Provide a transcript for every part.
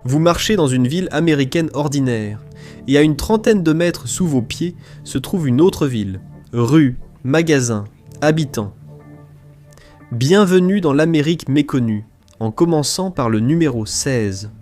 Vous marchez dans une ville américaine ordinaire, et à une trentaine de mètres sous vos pieds se trouve une autre ville. Rues, magasins, habitants. Bienvenue dans l'Amérique méconnue, en commençant par le numéro 16.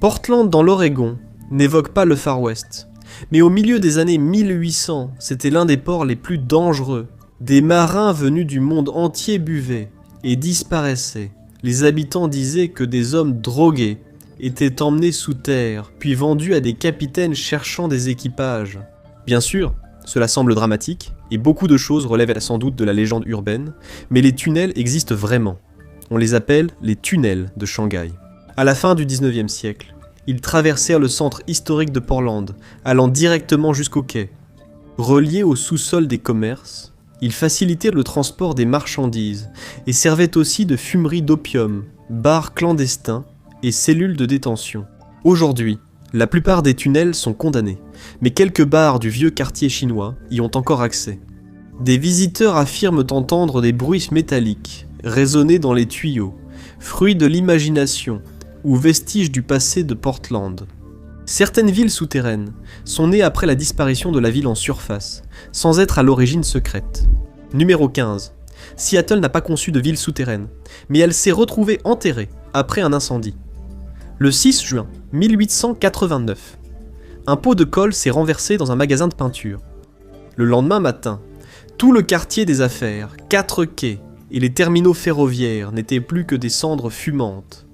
Portland dans l'Oregon n'évoque pas le Far West, mais au milieu des années 1800, c'était l'un des ports les plus dangereux. Des marins venus du monde entier buvaient et disparaissaient. Les habitants disaient que des hommes drogués étaient emmenés sous terre, puis vendus à des capitaines cherchant des équipages. Bien sûr, cela semble dramatique, et beaucoup de choses relèvent sans doute de la légende urbaine, mais les tunnels existent vraiment. On les appelle les tunnels de Shanghai. À la fin du 19e siècle, ils traversèrent le centre historique de Portland, allant directement jusqu'au quai. Reliés au sous-sol des commerces, ils facilitaient le transport des marchandises et servaient aussi de fumerie d'opium, bars clandestins et cellules de détention. Aujourd'hui, la plupart des tunnels sont condamnés, mais quelques bars du vieux quartier chinois y ont encore accès. Des visiteurs affirment entendre des bruits métalliques résonner dans les tuyaux, fruits de l'imagination ou vestiges du passé de Portland. Certaines villes souterraines sont nées après la disparition de la ville en surface, sans être à l'origine secrète. Numéro 15. Seattle n'a pas conçu de ville souterraine, mais elle s'est retrouvée enterrée après un incendie. Le 6 juin 1889, un pot de colle s'est renversé dans un magasin de peinture. Le lendemain matin, tout le quartier des affaires, 4 quais et les terminaux ferroviaires n'étaient plus que des cendres fumantes.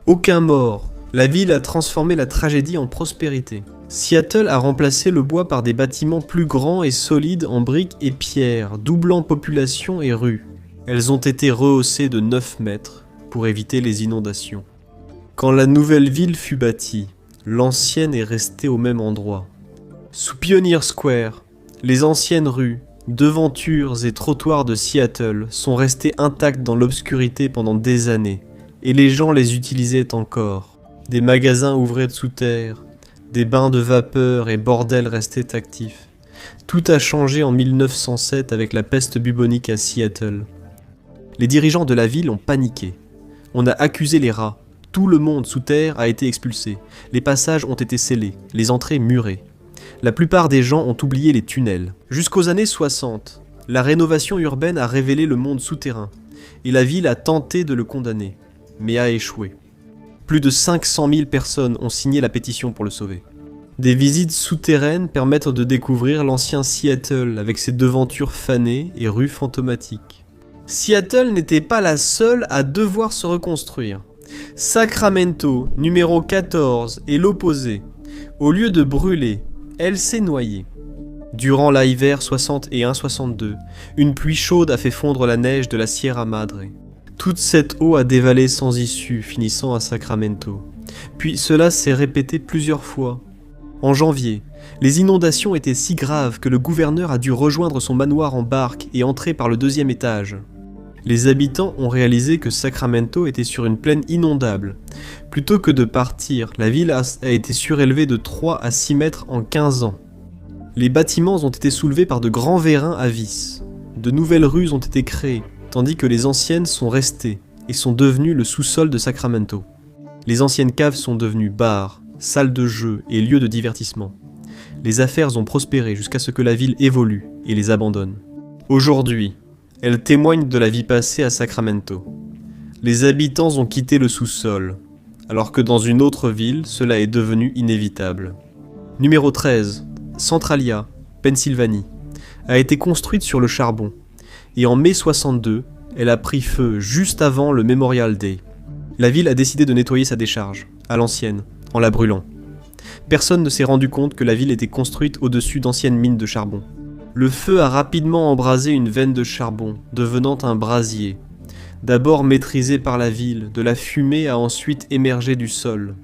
Aucun mort, la ville a transformé la tragédie en prospérité. Seattle a remplacé le bois par des bâtiments plus grands et solides en briques et pierres, doublant population et rues. Elles ont été rehaussées de 9 mètres pour éviter les inondations. Quand la nouvelle ville fut bâtie, l'ancienne est restée au même endroit. Sous Pioneer Square, les anciennes rues, devantures et trottoirs de Seattle sont restés intacts dans l'obscurité pendant des années, et les gens les utilisaient encore. Des magasins ouvraient sous terre, des bains de vapeur et bordels restaient actifs. Tout a changé en 1907 avec la peste bubonique à Seattle. Les dirigeants de la ville ont paniqué. On a accusé les rats. Tout le monde sous terre a été expulsé. Les passages ont été scellés, les entrées murées. La plupart des gens ont oublié les tunnels. Jusqu'aux années 60, la rénovation urbaine a révélé le monde souterrain, et la ville a tenté de le condamner, mais a échoué. Plus de 500 000 personnes ont signé la pétition pour le sauver. Des visites souterraines permettent de découvrir l'ancien Seattle avec ses devantures fanées et rues fantomatiques. Seattle n'était pas la seule à devoir se reconstruire. Sacramento, numéro 14, est l'opposé. Au lieu de brûler, elle s'est noyée. Durant l'hiver 61-62, une pluie chaude a fait fondre la neige de la Sierra Madre. Toute cette eau a dévalé sans issue, finissant à Sacramento. Puis cela s'est répété plusieurs fois. En janvier, les inondations étaient si graves que le gouverneur a dû rejoindre son manoir en barque et entrer par le 2e étage. Les habitants ont réalisé que Sacramento était sur une plaine inondable. Plutôt que de partir, la ville a été surélevée de 3 à 6 mètres en 15 ans. Les bâtiments ont été soulevés par de grands vérins à vis. De nouvelles rues ont été créées, tandis que les anciennes sont restées et sont devenues le sous-sol de Sacramento. Les anciennes caves sont devenues bars, salles de jeux et lieux de divertissement. Les affaires ont prospéré jusqu'à ce que la ville évolue et les abandonne. Aujourd'hui, elle témoigne de la vie passée à Sacramento. Les habitants ont quitté le sous-sol, alors que dans une autre ville, cela est devenu inévitable. Numéro 13, Centralia, Pennsylvanie, a été construite sur le charbon, et en mai 62, elle a pris feu juste avant le Memorial Day. La ville a décidé de nettoyer sa décharge, à l'ancienne, en la brûlant. Personne ne s'est rendu compte que la ville était construite au-dessus d'anciennes mines de charbon. Le feu a rapidement embrasé une veine de charbon, devenant un brasier. D'abord maîtrisé par la ville, de la fumée a ensuite émergé du sol.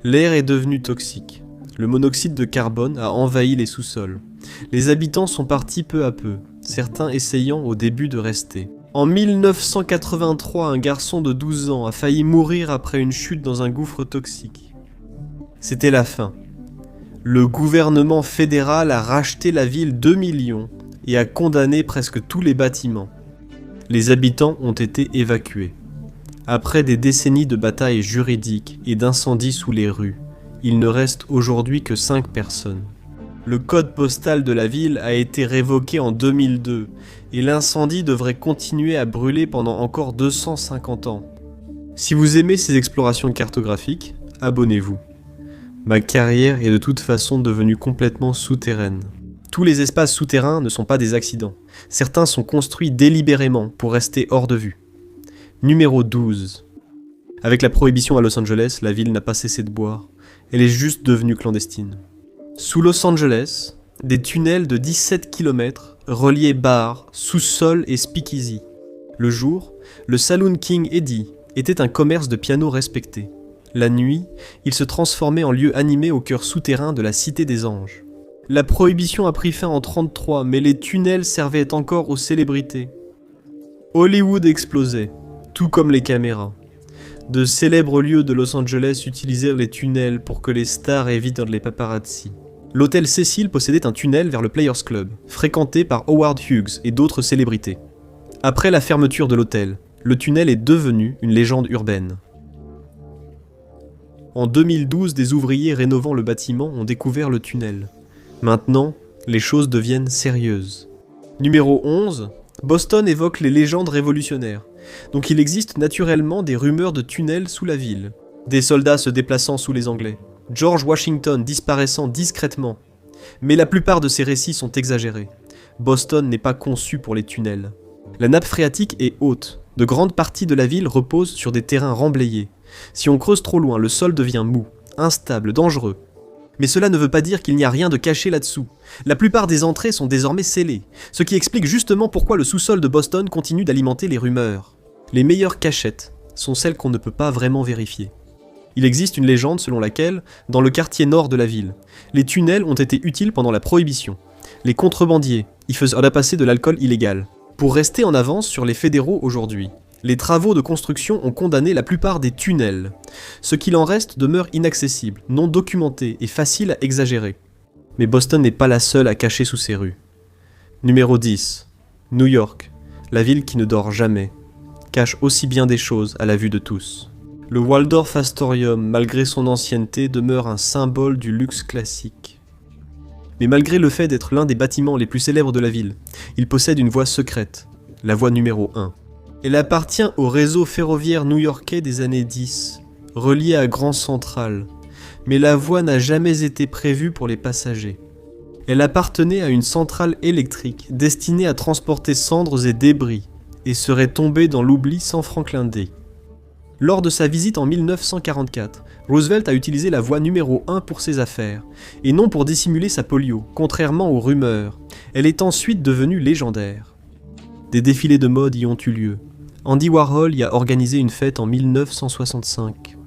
L'air est devenu toxique. Le monoxyde de carbone a envahi les sous-sols. Les habitants sont partis peu à peu, certains essayant au début de rester. En 1983, un garçon de 12 ans a failli mourir après une chute dans un gouffre toxique. C'était la fin. Le gouvernement fédéral a racheté la ville 2 millions et a condamné presque tous les bâtiments. Les habitants ont été évacués. Après des décennies de batailles juridiques et d'incendies sous les rues, il ne reste aujourd'hui que 5 personnes. Le code postal de la ville a été révoqué en 2002 et l'incendie devrait continuer à brûler pendant encore 250 ans. Si vous aimez ces explorations cartographiques, abonnez-vous. Ma carrière est de toute façon devenue complètement souterraine. Tous les espaces souterrains ne sont pas des accidents. Certains sont construits délibérément pour rester hors de vue. Numéro 12. Avec la prohibition à Los Angeles, la ville n'a pas cessé de boire. Elle est juste devenue clandestine. Sous Los Angeles, des tunnels de 17 km reliaient bars, sous-sol et speakeasy. Le jour, le Saloon King Eddie était un commerce de piano respecté. La nuit, il se transformait en lieu animé au cœur souterrain de la Cité des Anges. La prohibition a pris fin en 1933, mais les tunnels servaient encore aux célébrités. Hollywood explosait, tout comme les caméras. De célèbres lieux de Los Angeles utilisèrent les tunnels pour que les stars évitent les paparazzi. L'hôtel Cecil possédait un tunnel vers le Players Club, fréquenté par Howard Hughes et d'autres célébrités. Après la fermeture de l'hôtel, le tunnel est devenu une légende urbaine. En 2012, des ouvriers rénovant le bâtiment ont découvert le tunnel. Maintenant, les choses deviennent sérieuses. Numéro 11, Boston évoque les légendes révolutionnaires. Donc il existe naturellement des rumeurs de tunnels sous la ville. Des soldats se déplaçant sous les Anglais. George Washington disparaissant discrètement. Mais la plupart de ces récits sont exagérés. Boston n'est pas conçu pour les tunnels. La nappe phréatique est haute. De grandes parties de la ville reposent sur des terrains remblayés. Si on creuse trop loin, le sol devient mou, instable, dangereux. Mais cela ne veut pas dire qu'il n'y a rien de caché là-dessous. La plupart des entrées sont désormais scellées, ce qui explique justement pourquoi le sous-sol de Boston continue d'alimenter les rumeurs. Les meilleures cachettes sont celles qu'on ne peut pas vraiment vérifier. Il existe une légende selon laquelle, dans le quartier nord de la ville, les tunnels ont été utiles pendant la Prohibition. Les contrebandiers y faisaient passer de l'alcool illégal. Pour rester en avance sur les fédéraux aujourd'hui, les travaux de construction ont condamné la plupart des tunnels. Ce qu'il en reste demeure inaccessible, non documenté et facile à exagérer. Mais Boston n'est pas la seule à cacher sous ses rues. Numéro 10. New York, la ville qui ne dort jamais, cache aussi bien des choses à la vue de tous. Le Waldorf Astoria, malgré son ancienneté, demeure un symbole du luxe classique. Mais malgré le fait d'être l'un des bâtiments les plus célèbres de la ville, il possède une voie secrète, la voie numéro 1. Elle appartient au réseau ferroviaire new-yorkais des années 10, relié à Grand Central, mais la voie n'a jamais été prévue pour les passagers. Elle appartenait à une centrale électrique destinée à transporter cendres et débris, et serait tombée dans l'oubli sans Franklin D. Lors de sa visite en 1944, Roosevelt a utilisé la voie numéro 1 pour ses affaires, et non pour dissimuler sa polio, contrairement aux rumeurs. Elle est ensuite devenue légendaire. Des défilés de mode y ont eu lieu. Andy Warhol y a organisé une fête en 1965.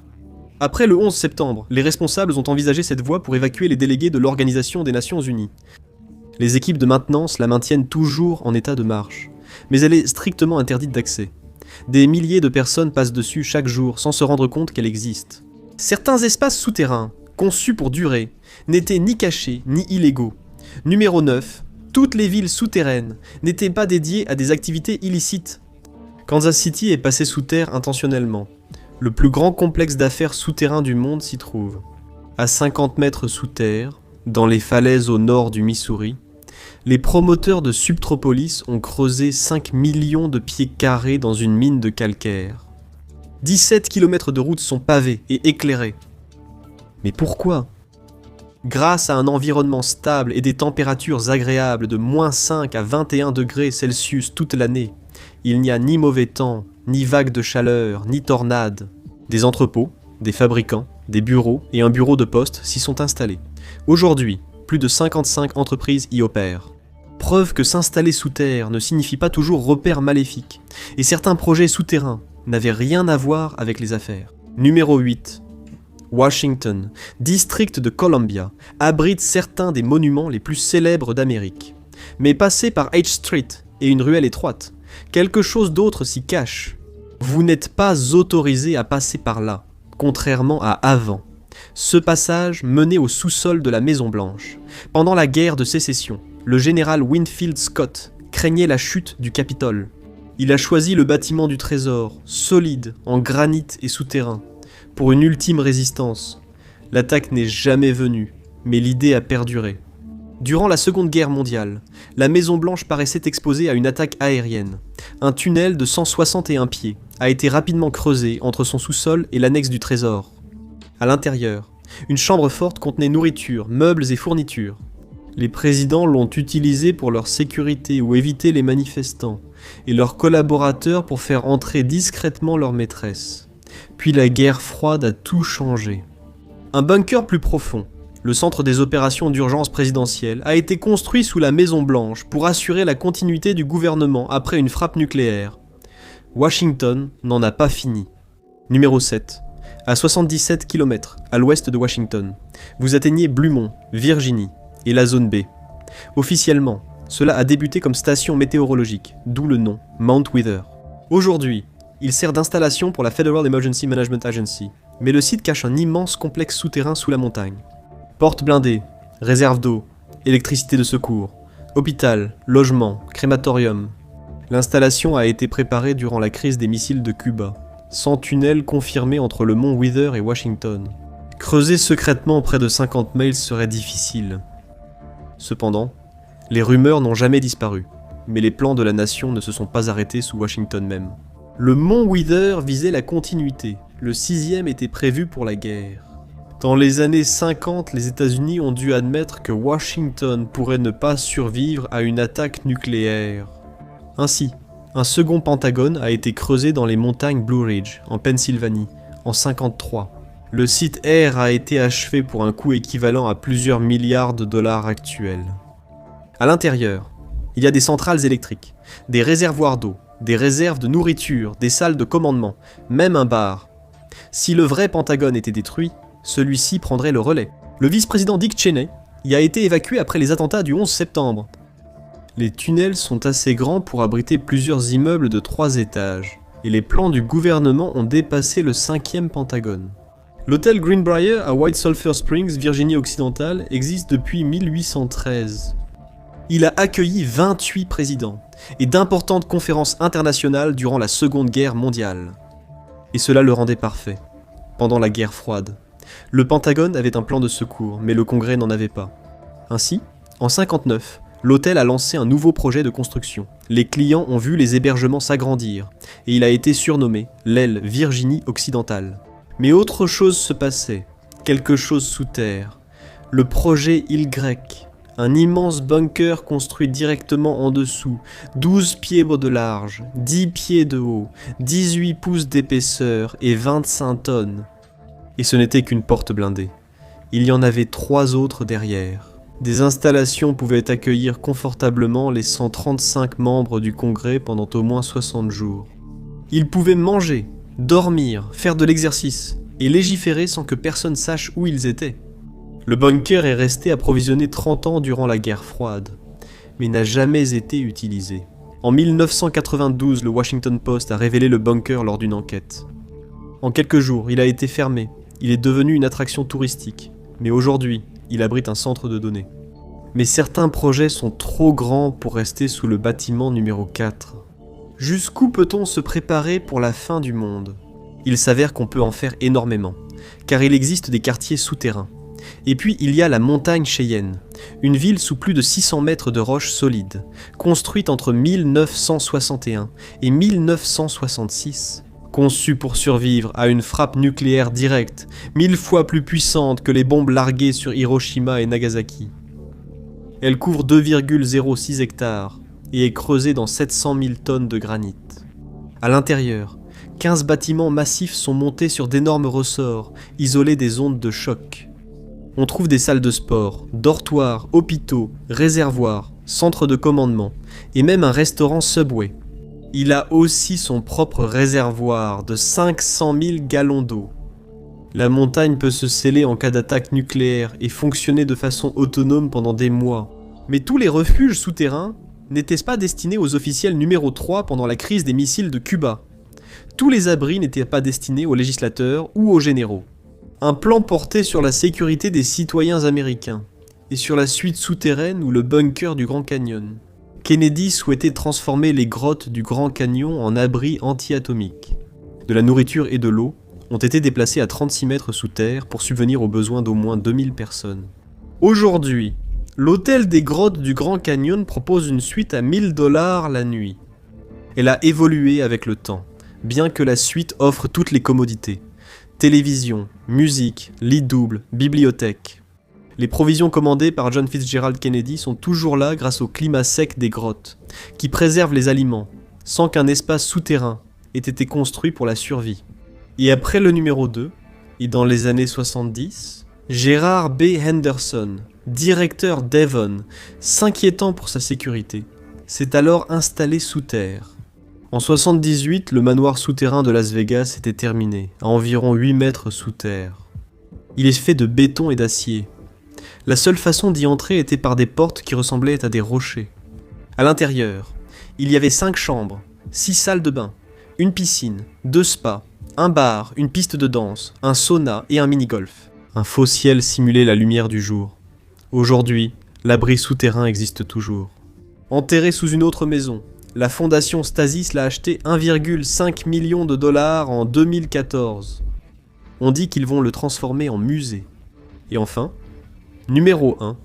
Après le 11 septembre, les responsables ont envisagé cette voie pour évacuer les délégués de l'Organisation des Nations Unies. Les équipes de maintenance la maintiennent toujours en état de marche, mais elle est strictement interdite d'accès. Des milliers de personnes passent dessus chaque jour sans se rendre compte qu'elle existe. Certains espaces souterrains, conçus pour durer, n'étaient ni cachés ni illégaux. Numéro 9. Toutes les villes souterraines n'étaient pas dédiées à des activités illicites. Kansas City est passé sous terre intentionnellement. Le plus grand complexe d'affaires souterrain du monde s'y trouve. À 50 mètres sous terre, dans les falaises au nord du Missouri, les promoteurs de Subtropolis ont creusé 5 millions de pieds carrés dans une mine de calcaire. 17 km de routes sont pavées et éclairées. Mais pourquoi ? Grâce à un environnement stable et des températures agréables de -5 à 21 degrés Celsius toute l'année, il n'y a ni mauvais temps, ni vagues de chaleur, ni tornades. Des entrepôts, des fabricants, des bureaux et un bureau de poste s'y sont installés. Aujourd'hui, plus de 55 entreprises y opèrent. Preuve que s'installer sous terre ne signifie pas toujours repère maléfique, et certains projets souterrains n'avaient rien à voir avec les affaires. Numéro 8. Washington, district de Columbia, abrite certains des monuments les plus célèbres d'Amérique. Mais passez par H Street et une ruelle étroite, quelque chose d'autre s'y cache. Vous n'êtes pas autorisé à passer par là, contrairement à avant. Ce passage menait au sous-sol de la Maison-Blanche. Pendant la guerre de sécession, le général Winfield Scott craignait la chute du Capitole. Il a choisi le bâtiment du trésor, solide, en granit et souterrain, pour une ultime résistance. L'attaque n'est jamais venue, mais l'idée a perduré. Durant la Seconde Guerre mondiale, la Maison Blanche paraissait exposée à une attaque aérienne. Un tunnel de 161 pieds a été rapidement creusé entre son sous-sol et l'annexe du trésor. À l'intérieur, une chambre forte contenait nourriture, meubles et fournitures. Les présidents l'ont utilisée pour leur sécurité ou éviter les manifestants, et leurs collaborateurs pour faire entrer discrètement leur maîtresse. Puis la guerre froide a tout changé. Un bunker plus profond, le centre des opérations d'urgence présidentielle, a été construit sous la Maison Blanche pour assurer la continuité du gouvernement après une frappe nucléaire. Washington n'en a pas fini. Numéro 7. À 77 km à l'ouest de Washington, vous atteignez Blumont, Virginie, et la zone B. Officiellement, cela a débuté comme station météorologique, d'où le nom Mount Wither. Aujourd'hui, il sert d'installation pour la Federal Emergency Management Agency, mais le site cache un immense complexe souterrain sous la montagne. Portes blindées, réserve d'eau, électricité de secours, hôpital, logement, crématorium. L'installation a été préparée durant la crise des missiles de Cuba, sans tunnel confirmé entre le mont Wither et Washington. Creuser secrètement près de 50 miles serait difficile. Cependant, les rumeurs n'ont jamais disparu, mais les plans de la nation ne se sont pas arrêtés sous Washington même. Le mont Wither visait la continuité, le 6e était prévu pour la guerre. Dans les années 50, les États-Unis ont dû admettre que Washington pourrait ne pas survivre à une attaque nucléaire. Ainsi, un second Pentagone a été creusé dans les montagnes Blue Ridge, en Pennsylvanie, en 1953. Le site R a été achevé pour un coût équivalent à plusieurs milliards de dollars actuels. À l'intérieur, il y a des centrales électriques, des réservoirs d'eau, des réserves de nourriture, des salles de commandement, même un bar. Si le vrai Pentagone était détruit, celui-ci prendrait le relais. Le vice-président Dick Cheney y a été évacué après les attentats du 11 septembre. Les tunnels sont assez grands pour abriter plusieurs immeubles de 3 étages, et les plans du gouvernement ont dépassé le 5e Pentagone. L'hôtel Greenbrier à White Sulphur Springs, Virginie occidentale, existe depuis 1813. Il a accueilli 28 présidents et d'importantes conférences internationales durant la Seconde Guerre mondiale. Et cela le rendait parfait. Pendant la guerre froide, le Pentagone avait un plan de secours, mais le Congrès n'en avait pas. Ainsi, en 1959, l'hôtel a lancé un nouveau projet de construction. Les clients ont vu les hébergements s'agrandir, et il a été surnommé l'aile Virginie occidentale. Mais autre chose se passait, quelque chose sous terre. Le projet Île Grecque, un immense bunker construit directement en dessous, 12 pieds de large, 10 pieds de haut, 18 pouces d'épaisseur et 25 tonnes. Et ce n'était qu'une porte blindée. Il y en avait 3 autres derrière. Des installations pouvaient accueillir confortablement les 135 membres du Congrès pendant au moins 60 jours. Ils pouvaient manger, dormir, faire de l'exercice et légiférer sans que personne sache où ils étaient. Le bunker est resté approvisionné 30 ans durant la guerre froide, mais n'a jamais été utilisé. En 1992, le Washington Post a révélé le bunker lors d'une enquête. En quelques jours, il a été fermé. Il est devenu une attraction touristique, mais aujourd'hui, il abrite un centre de données. Mais certains projets sont trop grands pour rester sous le bâtiment numéro 4. Jusqu'où peut-on se préparer pour la fin du monde ? Il s'avère qu'on peut en faire énormément, car il existe des quartiers souterrains. Et puis il y a la montagne Cheyenne, une ville sous plus de 600 mètres de roches solides, construite entre 1961 et 1966, conçue pour survivre à une frappe nucléaire directe, 1000 fois plus puissante que les bombes larguées sur Hiroshima et Nagasaki. Elle couvre 2,06 hectares et est creusée dans 700 000 tonnes de granit. À l'intérieur, 15 bâtiments massifs sont montés sur d'énormes ressorts, isolés des ondes de choc. On trouve des salles de sport, dortoirs, hôpitaux, réservoirs, centres de commandement, et même un restaurant Subway. Il a aussi son propre réservoir de 500 000 gallons d'eau. La montagne peut se sceller en cas d'attaque nucléaire et fonctionner de façon autonome pendant des mois. Mais tous les refuges souterrains n'étaient pas destinés aux officiels numéro 3 pendant la crise des missiles de Cuba. Tous les abris n'étaient pas destinés aux législateurs ou aux généraux. Un plan portait sur la sécurité des citoyens américains et sur la suite souterraine ou le bunker du Grand Canyon. Kennedy souhaitait transformer les grottes du Grand Canyon en abris anti-atomiques. De la nourriture et de l'eau ont été déplacés à 36 mètres sous terre pour subvenir aux besoins d'au moins 2000 personnes. Aujourd'hui, l'hôtel des grottes du Grand Canyon propose une suite à $1000 la nuit. Elle a évolué avec le temps, bien que la suite offre toutes les commodités. Télévision, musique, lit double, bibliothèque. Les provisions commandées par John Fitzgerald Kennedy sont toujours là grâce au climat sec des grottes, qui préserve les aliments, sans qu'un espace souterrain ait été construit pour la survie. Et après le numéro 2, et dans les années 70, Gerard B. Henderson, directeur d'Evon, s'inquiétant pour sa sécurité, s'est alors installé sous terre. En 78, le manoir souterrain de Las Vegas était terminé, à environ 8 mètres sous terre. Il est fait de béton et d'acier. La seule façon d'y entrer était par des portes qui ressemblaient à des rochers. À l'intérieur, il y avait 5 chambres, 6 salles de bain, une piscine, 2 spas, un bar, une piste de danse, un sauna et un mini-golf. Un faux ciel simulait la lumière du jour. Aujourd'hui, l'abri souterrain existe toujours. Enterré sous une autre maison, la fondation Stasis l'a acheté 1,5 million de dollars en 2014. On dit qu'ils vont le transformer en musée. Et enfin, numéro 1,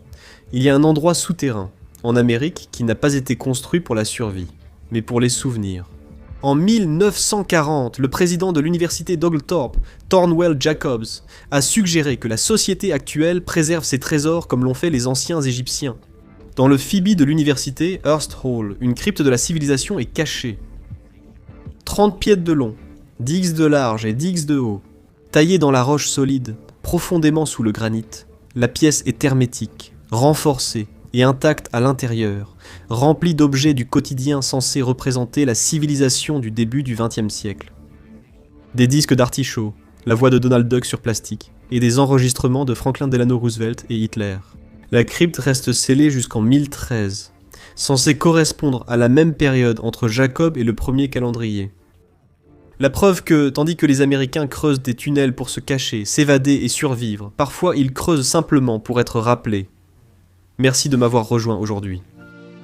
il y a un endroit souterrain, en Amérique, qui n'a pas été construit pour la survie, mais pour les souvenirs. En 1940, le président de l'université d'Oglethorpe, Thornwell Jacobs, a suggéré que la société actuelle préserve ses trésors comme l'ont fait les anciens Égyptiens. Dans le Phoebe de l'université, Hearst Hall, une crypte de la civilisation est cachée. 30 pieds de long, 10 de large et 10 de haut, taillée dans la roche solide, profondément sous le granit, la pièce est hermétique, renforcée et intacte à l'intérieur, remplie d'objets du quotidien censés représenter la civilisation du début du XXe siècle. Des disques d'artichaut, la voix de Donald Duck sur plastique, et des enregistrements de Franklin Delano Roosevelt et Hitler. La crypte reste scellée jusqu'en 1013, censée correspondre à la même période entre Jacob et le premier calendrier. La preuve que, tandis que les Américains creusent des tunnels pour se cacher, s'évader et survivre, parfois ils creusent simplement pour être rappelés. Merci de m'avoir rejoint aujourd'hui.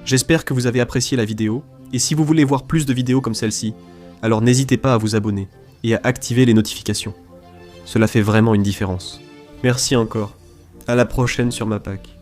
J'espère que vous avez apprécié la vidéo, et si vous voulez voir plus de vidéos comme celle-ci, alors n'hésitez pas à vous abonner et à activer les notifications. Cela fait vraiment une différence. Merci encore. À la prochaine sur MAPAC.